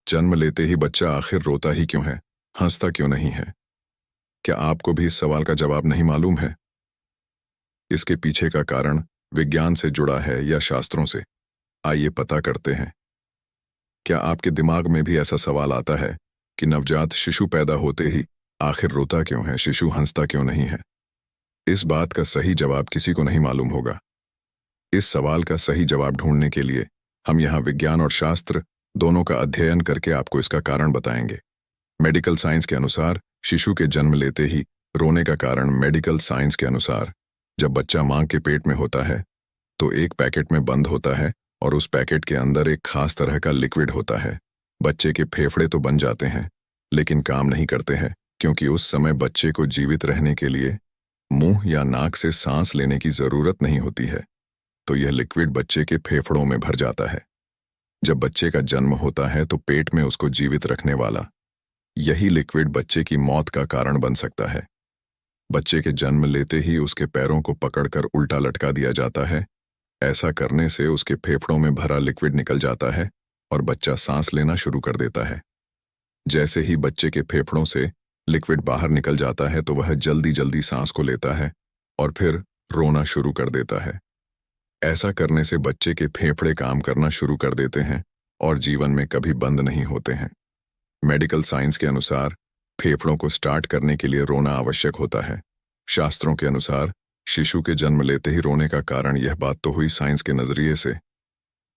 जन्म लेते ही बच्चा आखिर रोता ही क्यों है, हंसता क्यों नहीं है? क्या आपको भी इस सवाल का जवाब नहीं मालूम है? इसके पीछे का कारण विज्ञान से जुड़ा है या शास्त्रों से? आइए पता करते हैं। क्या आपके दिमाग में भी ऐसा सवाल आता है कि नवजात शिशु पैदा होते ही आखिर रोता क्यों है, शिशु हंसता क्यों नहीं है? इस बात का सही जवाब किसी को नहीं मालूम होगा। इस सवाल का सही जवाब ढूंढने के लिए हम यहाँ विज्ञान और शास्त्र दोनों का अध्ययन करके आपको इसका कारण बताएंगे। मेडिकल साइंस के अनुसार शिशु के जन्म लेते ही रोने का कारण मेडिकल साइंस के अनुसार जब बच्चा मां के पेट में होता है तो एक पैकेट में बंद होता है और उस पैकेट के अंदर एक खास तरह का लिक्विड होता है। बच्चे के फेफड़े तो बन जाते हैं लेकिन काम नहीं करते हैं, क्योंकि उस समय बच्चे को जीवित रहने के लिए मुंह या नाक से सांस लेने की जरूरत नहीं होती है, तो यह लिक्विड बच्चे के फेफड़ों में भर जाता है। जब बच्चे का जन्म होता है तो पेट में उसको जीवित रखने वाला यही लिक्विड बच्चे की मौत का कारण बन सकता है। बच्चे के जन्म लेते ही उसके पैरों को पकड़कर उल्टा लटका दिया जाता है। ऐसा करने से उसके फेफड़ों में भरा लिक्विड निकल जाता है और बच्चा सांस लेना शुरू कर देता है। जैसे ही बच्चे के फेफड़ों से लिक्विड बाहर निकल जाता है तो वह जल्दी जल्दी सांस को लेता है और फिर रोना शुरू कर देता है। ऐसा करने से बच्चे के फेफड़े काम करना शुरू कर देते हैं और जीवन में कभी बंद नहीं होते हैं। मेडिकल साइंस के अनुसार फेफड़ों को स्टार्ट करने के लिए रोना आवश्यक होता है। शास्त्रों के अनुसार शिशु के जन्म लेते ही रोने का कारण यह बात तो हुई साइंस के नजरिए से।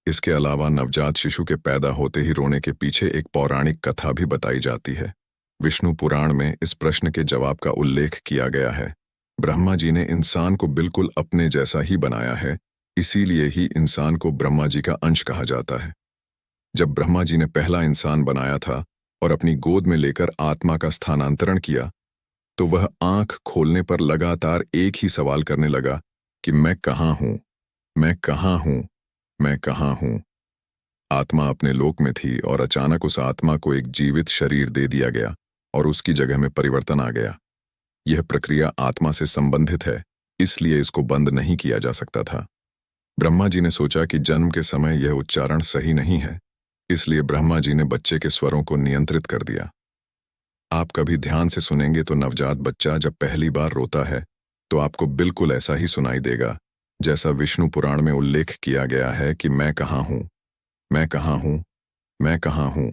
इसके अलावा नवजात शिशु के पैदा होते ही रोने के पीछे एक पौराणिक कथा भी बताई जाती है। विष्णु पुराण में इस प्रश्न के जवाब का उल्लेख किया गया है। ब्रह्मा जी ने इंसान को बिल्कुल अपने जैसा ही बनाया है, इसीलिए ही इंसान को ब्रह्मा जी का अंश कहा जाता है। जब ब्रह्मा जी ने पहला इंसान बनाया था और अपनी गोद में लेकर आत्मा का स्थानांतरण किया तो वह आंख खोलने पर लगातार एक ही सवाल करने लगा कि मैं कहाँ हूं, मैं कहाँ हूं, मैं कहाँ हूं। आत्मा अपने लोक में थी और अचानक उस आत्मा को एक जीवित शरीर दे दिया गया और उसकी जगह में परिवर्तन आ गया। यह प्रक्रिया आत्मा से संबंधित है, इसलिए इसको बंद नहीं किया जा सकता था। ब्रह्मा जी ने सोचा कि जन्म के समय यह उच्चारण सही नहीं है, इसलिए ब्रह्मा जी ने बच्चे के स्वरों को नियंत्रित कर दिया। आप कभी ध्यान से सुनेंगे तो नवजात बच्चा जब पहली बार रोता है तो आपको बिल्कुल ऐसा ही सुनाई देगा जैसा विष्णु पुराण में उल्लेख किया गया है कि मैं कहाँ हूं, मैं कहाँ हूं, मैं कहाँ हूं।